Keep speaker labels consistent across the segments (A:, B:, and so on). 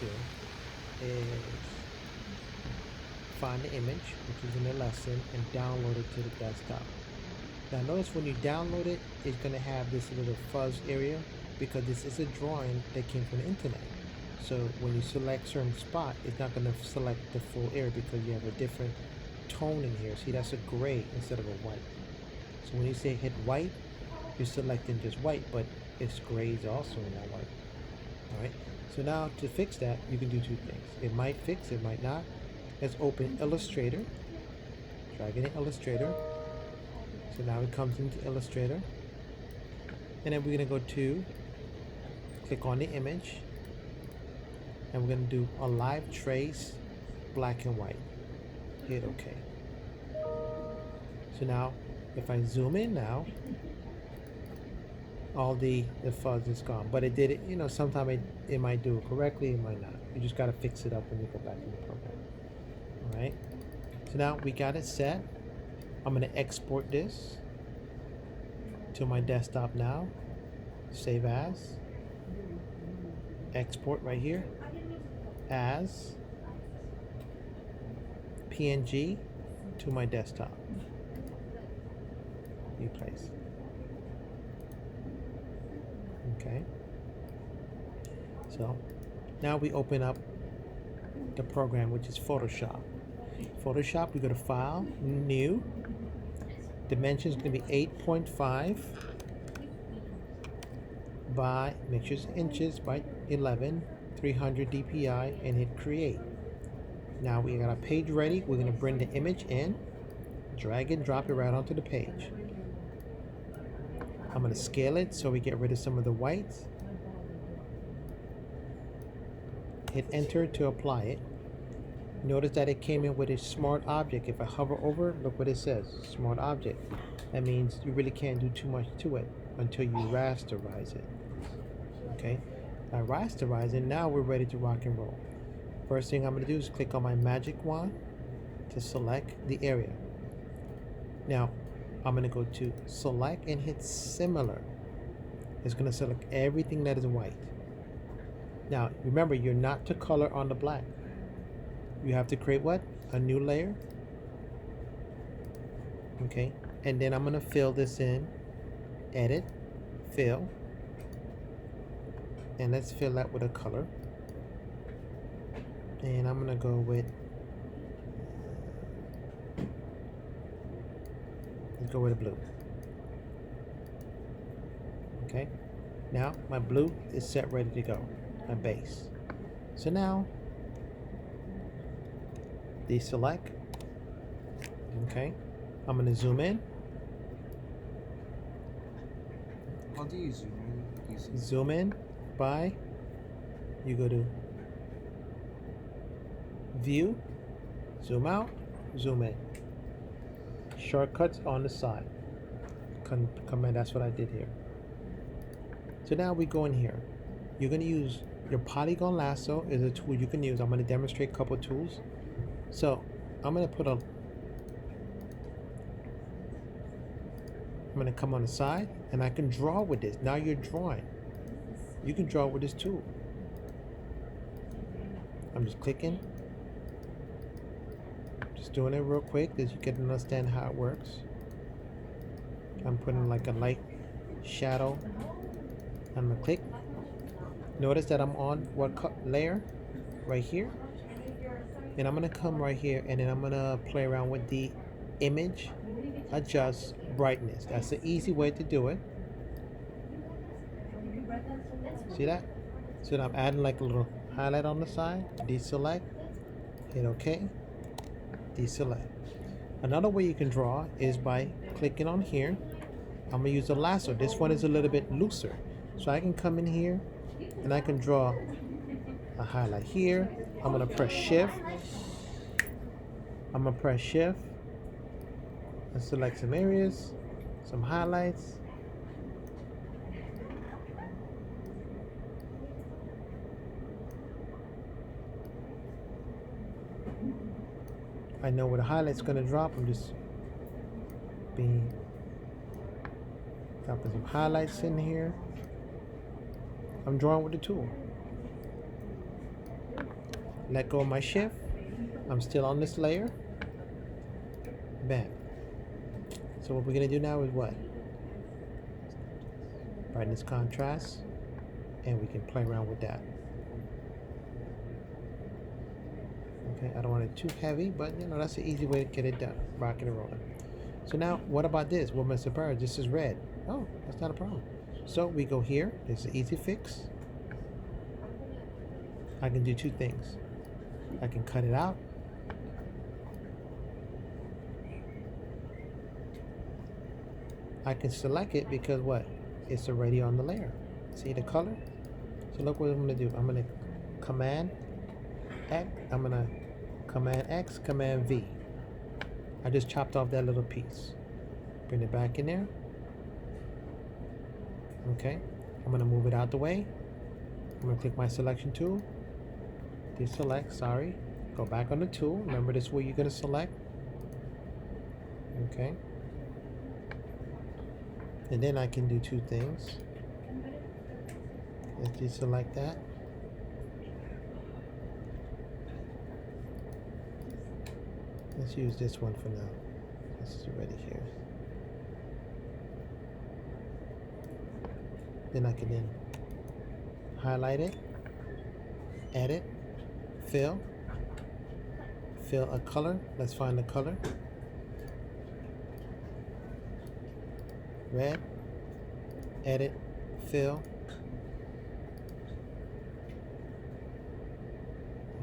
A: do is find the image, which is in the lesson, and download it to the desktop. Now notice when you download it, it's going to have this little fuzz area because this is a drawing that came from the internet. So when you select certain spot, it's not going to select the full area because you have a different tone in here. See, that's a gray instead of a white. So when you say hit white, you're selecting just white, but it's grays also in that white. Alright, so now to fix that, you can do two things. It might fix, it might not. Let's open Illustrator. Drag it in Illustrator. So now it comes into Illustrator. And then we're going to go to, click on the image. And we're going to do a live trace, black and white. Hit OK. So now, if I zoom in now, all the fuzz is gone. But it did it, you know, sometimes it might do it correctly, it might not. You just got to fix it up when you go back in the program. All right. So now we got it set. I'm going to export this to my desktop now. Save as. Export right here as PNG to my desktop. Replace. Okay. So now we open up the program, which is Photoshop. Photoshop, we go to File, New. Dimension is going to be 8.5 by, make sure it's inches, by 11, 300 DPI, and hit Create. Now we got our page ready. We're going to bring the image in, drag and drop it right onto the page. I'm going to scale it so we get rid of some of the whites. Hit Enter to apply it. Notice that it came in with a smart object. If I hover over, look what it says, smart object. That means you really can't do too much to it until you rasterize it. Okay, I rasterize it. Now we're ready to rock and roll. First thing I'm going to do is click on my magic wand to select the area. Now I'm going to go to select and hit similar. It's going to select everything that is white. Now remember, you're not to color on the black. You have to create what? A new layer. Okay, and then I'm going to fill this in. Edit, fill, and let's fill that with a color. And I'm going to go with, let's go with a blue. Okay, now my blue is set, ready to go, my base. So now deselect. Okay, I'm going to zoom in.
B: How do you zoom in?
A: Zoom in by, you go to View, zoom out, zoom in. Shortcuts on the side. Command, that's what I did here. So now we go in here. You're going to use your polygon lasso is a tool you can use. I'm going to demonstrate a couple tools. So I'm going to I'm going to come on the side and I can draw with this. Now you're drawing. You can draw with this tool. I'm just clicking. Just doing it real quick so you can understand how it works. I'm putting like a light shadow. I'm gonna click. Notice that I'm on what layer? Right here. And I'm gonna come right here and then I'm gonna play around with the image, adjust brightness. That's the easy way to do it. See that? So now I'm adding like a little highlight on the side. Deselect. Hit OK. Deselect. Another way you can draw is by clicking on here. I'm gonna use a lasso. This one is a little bit looser. So I can come in here and I can draw a highlight here. I'm gonna press shift. I'm gonna press shift and select some areas, some highlights. I know where the highlight's gonna drop. I'm just dropping some highlights in here. I'm drawing with the tool. let go of my shift. I'm still on this layer. Bam. So what we're gonna do now is what? Brightness contrast, and we can play around with that. Okay, I don't want it too heavy, but you know, that's an easy way to get it done. Rocking and rolling. So now, what about this? Well, Mr. Bird, this is red. Oh, that's not a problem. So we go here. There's an easy fix. I can do two things. I can cut it out. I can select it because what? It's already on the layer. See the color? So look what I'm gonna do. I'm gonna Command X. I'm gonna Command X, Command V. I just chopped off that little piece. Bring it back in there. Okay. I'm gonna move it out the way. I'm gonna click my selection tool. Deselect, sorry. Go back on the tool. Remember, this is where you're gonna select. Okay. And then I can do two things. Let's deselect that. Let's use this one for now. This is already here. Then I can then highlight it, edit, fill a color. Let's find the color. Red, edit, fill.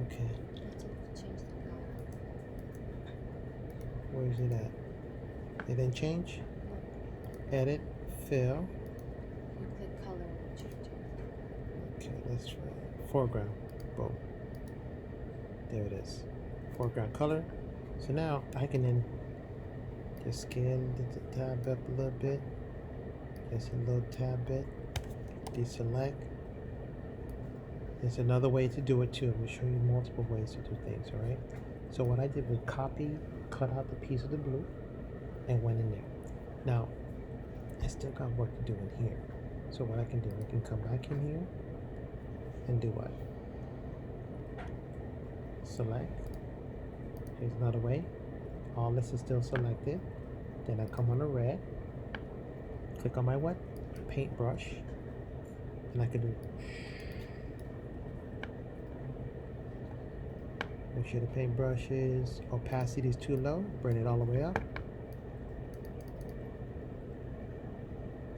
A: Okay. Where is it at? It didn't change? Edit, fill.
C: You click color and change it.
A: Okay, let's try foreground. Boom. There it is. Foreground color. So now I can then just scale the tab up a little bit. Just a little tad bit. Deselect. There's another way to do it too. I'm going to show you multiple ways to do things, alright? So what I did was cut out the piece of the blue, and went in there. Now, I still got work to do in here. So what I can do, I can come back in here and do what? Select. Here's another way. All this is still selected. Then I come on the red, click on my what? Paintbrush, and I can do. Make sure the paintbrush's opacity is too low. Bring it all the way up.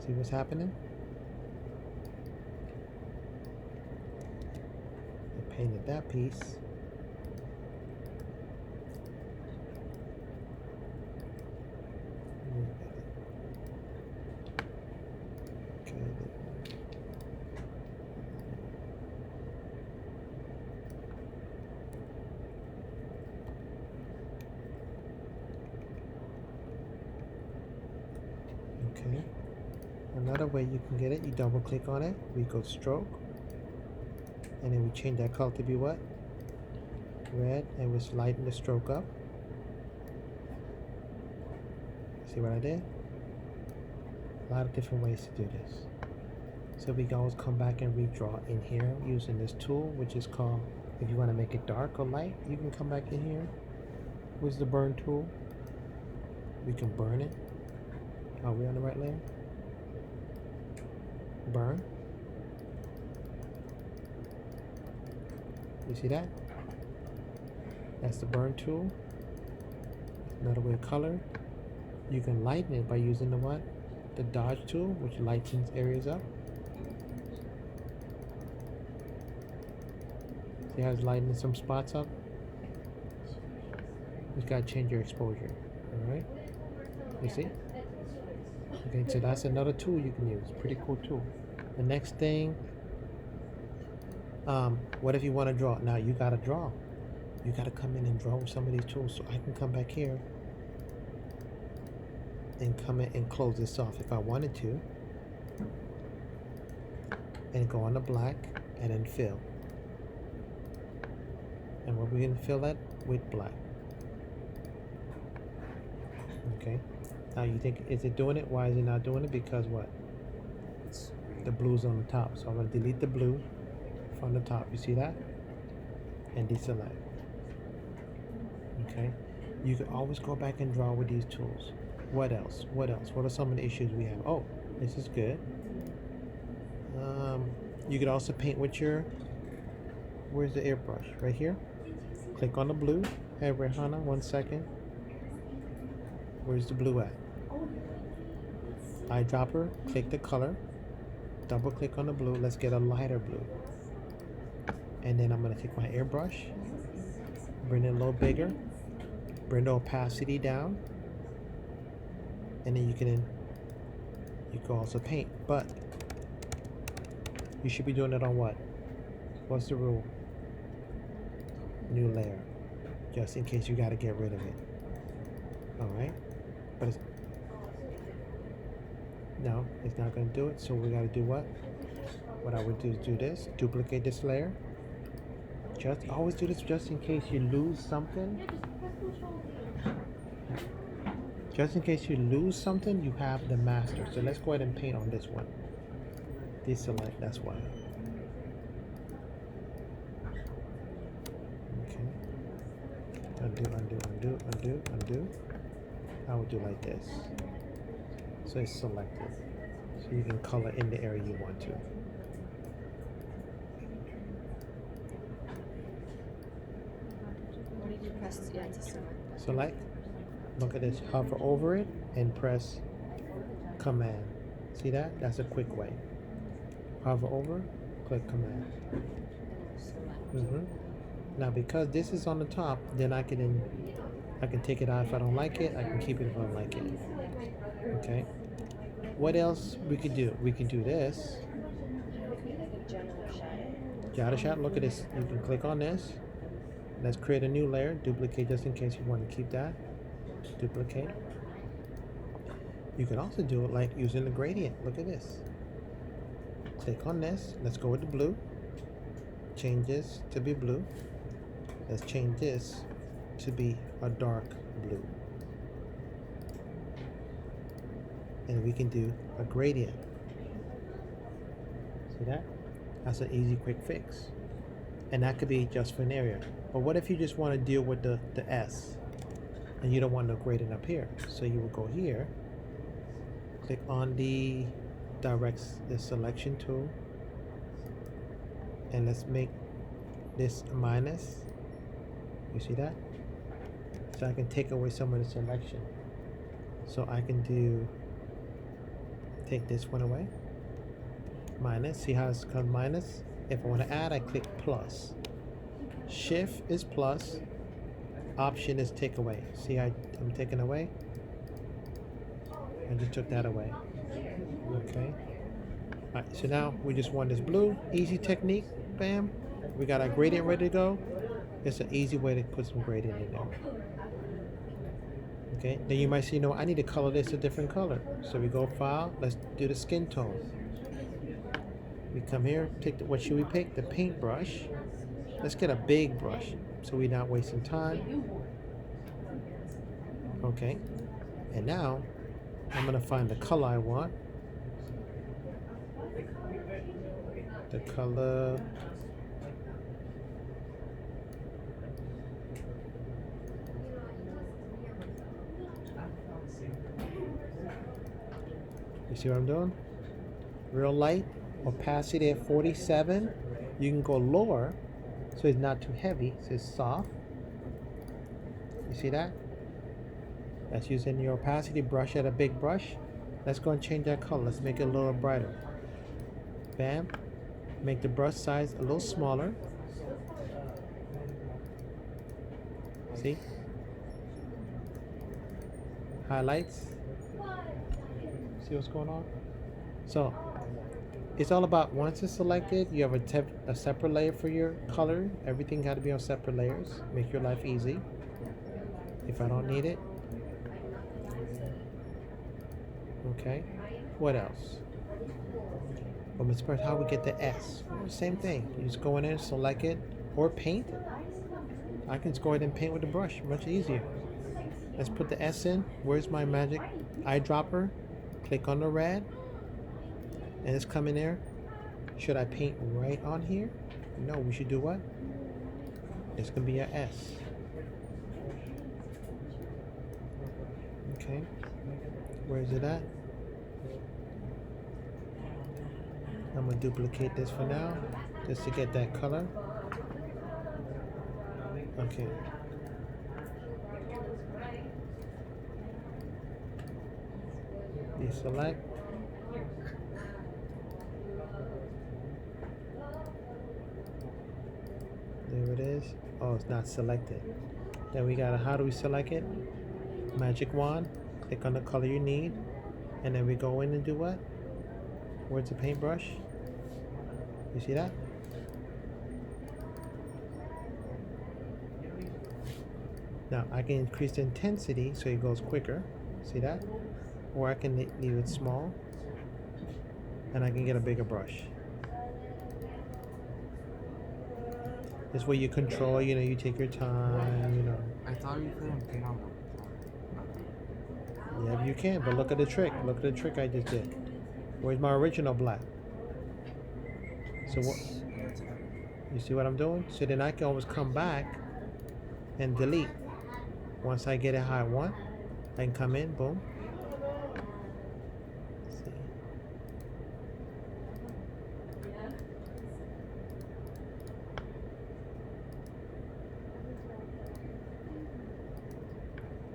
A: See what's happening? I painted that piece. Okay. Okay. Another way you can get it, you double click on it, we go stroke, and then we change that color to be what? Red, and we lighten the stroke up. See what I did? A lot of different ways to do this. So we can always come back and redraw in here using this tool, which is called, if you want to make it dark or light, you can come back in here. Where's the burn tool? We can burn it. Are we on the right layer? Burn. You see that? That's the burn tool. Another way of color. You can lighten it by using the what? The dodge tool, which lightens areas up. See how it's lightening some spots up? You just gotta change your exposure. Alright? You see? Okay, so that's another tool you can use. Pretty cool tool. The next thing, what if you want to draw? Now you gotta draw. You gotta come in and draw with some of these tools. So I can come back here and come in and close this off if I wanted to. And go on the black and then fill. And we're going to fill that with black. Okay. Now you think, is it doing it? Why is it not doing it? Because what? The blue's on the top. So I'm going to delete the blue from the top. You see that? and deselect. Okay, you can always go back and draw with these tools. What else? What else? What are some of the issues we have? Oh, this is good. You could also paint with your, where's the airbrush? Right here. Click on the blue. Hey Rihanna, 1 second. Where's the blue at? Eyedropper, click the color. Double click on the blue. Let's get a lighter blue. And then I'm gonna take my airbrush, bring it a little bigger, bring the opacity down, and then you can also paint. But you should be doing it on what? What's the rule? New layer, just in case you got to get rid of it. All right, but no, it's not going to do it. So we got to do what? What I would do is do this, duplicate this layer. Just always do this just in case you lose something. Just in case you lose something, you have the master. So let's go ahead and paint on this one. Deselect, that's why. Okay. Undo, undo, undo, undo, undo. I would do like this. So it's selected. So you can color in the area you want to.
C: What did you press? Yeah, to select.
A: Select. Look at this. Hover over it and press Command. See that? That's a quick way. Hover over, click Command. Now because this is on the top, then I can take it out if I don't like it. I can keep it if I don't like it. Okay. What else we could do? We can do this. Shadow shot. Look at this. You can click on this. Let's create a new layer. Duplicate just in case you want to keep that. Duplicate. You can also do it like using the gradient. Look at this. Click on this. Let's go with the blue. Change this to be blue. Let's change this to be a dark blue. And we can do a gradient. See that? That's an easy quick fix. And that could be just for an area. But what if you just want to deal with the S and you don't want no gradient up here? So you will go here, click on the selection tool, and let's make this a minus. You see that? So I can take away some of the selection. So I can take this one away. Minus. See how it's called minus? If I want to add, I click plus. Shift is plus. Option is take away. See, I'm taking away. I just took that away. Okay. Alright, so now we just want this blue. Easy technique. Bam. We got our gradient ready to go. It's an easy way to put some gradient in there. Okay. Then you might see, no, I need to color this a different color. So we go File. Let's do the skin tone. We come here. What should we pick? The paintbrush. Let's get a big brush so we're not wasting time. Okay. And now I'm gonna find the color I want. The color. You see what I'm doing? Real light, opacity at 47. You can go lower so it's not too heavy, so it's soft. You see that? That's using your opacity brush at a big brush. Let's go and change that color. Let's make it a little brighter. Bam. Make the brush size a little smaller. See? Highlights. See what's going on? So it's all about, once it's selected, you have a separate layer for your color. Everything got to be on separate layers. Make your life easy. If I don't need it. Okay. What else? Well, Mr. Person, how we get the S? Well, same thing. You just go in there, select it, or paint. I can just go ahead and paint with the brush. Much easier. Let's put the S in. Where's my magic eyedropper? Click on the red. And it's coming there. Should I paint right on here? No, we should do what? It's gonna be a S. Okay. Where is it at? I'm gonna duplicate this for now, just to get that color. Okay. Deselect. There it is. Oh, it's not selected. Then we gotta, how do we select it? Magic wand, click on the color you need, and then we go in and do what? Where's the paintbrush? You see that? Now I can increase the intensity so it goes quicker. See that? Or I can leave it small, and I can get a bigger brush. This way you control, you know, you take your time, you know.
B: I thought you couldn't paint on the
A: Yeah, you can, but look at the trick. Look at the trick I just did. Where's my original black? So what? You see what I'm doing? So then I can always come back and delete. Once I get it how I want, I can come in, boom. See.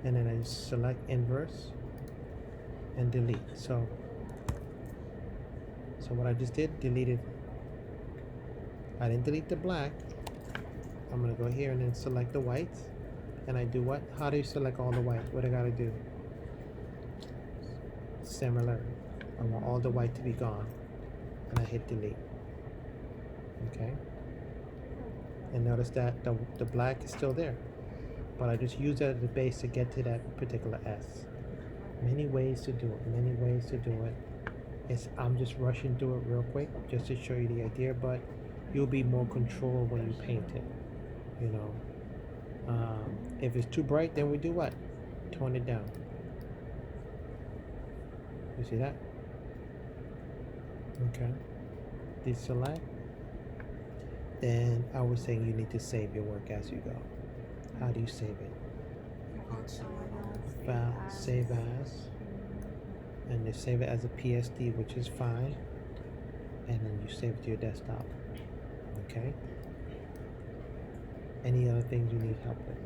A: And then I just select inverse and delete. So what I just did, deleted. I didn't delete the black. I'm gonna go here and then select the whites. And I do what? How do you select all the white? What I gotta do? Similar. I want all the white to be gone. And I hit delete. Okay. And notice that the black is still there. But I just use that as a base to get to that particular S. Many ways to do it. Many ways to do it. I'm just rushing through it real quick just to show you the idea, but you'll be more control when you paint it. You know. If it's too bright, then we do what? Tone it down. You see that? Okay. Deselect. Then I was saying you need to save your work as you go. How do you save it? File, save as, and you save it as a PSD, which is fine, and then you save it to your desktop. Okay. Any other things you need help with?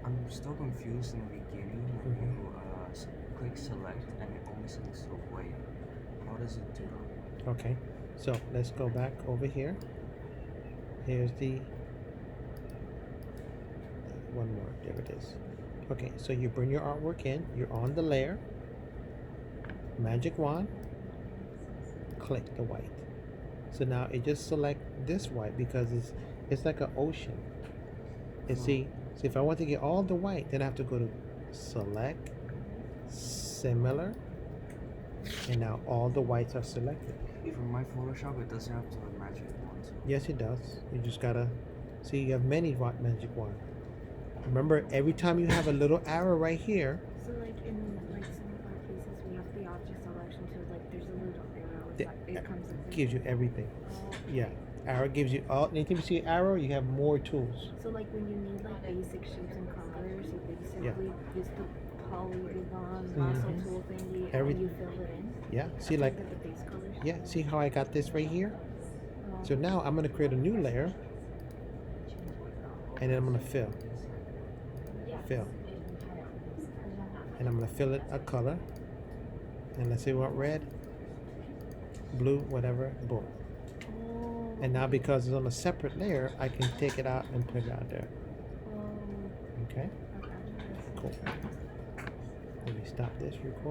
B: I'm still confused in the beginning when you click select and it only selects the white. How does it do that?
A: Okay, so let's go back over here. Here's the one more. There it is. Okay, so you bring your artwork in. You're on the layer. Magic wand. Click the white. So now it just select this white because it's like an ocean. And see, so if I want to get all the white, then I have to go to select, similar, and now all the whites are selected.
B: For my Photoshop, it doesn't have to have magic wand.
A: Yes, it does. You just gotta see. You have many magic wand. Remember, every time you have a little arrow right here.
C: So like in like some of our cases, we have the object selection. So like there's a little arrow. It comes in.
A: Gives you everything. Yeah. Arrow gives you all. Anytime you see an arrow, you have more tools.
C: So like when you need like basic shapes and colors, you basically use the polygon lasso tool thingy and you fill it in.
A: Yeah. See like.
C: The base colors.
A: Yeah. See how I got this right here? So now I'm gonna create a new layer, and then I'm gonna fill. And I'm gonna fill it a color. And let's say we want red, blue, whatever. Boom. And now because it's on a separate layer, I can take it out and put it out there. Okay? Cool. Let me stop this recording.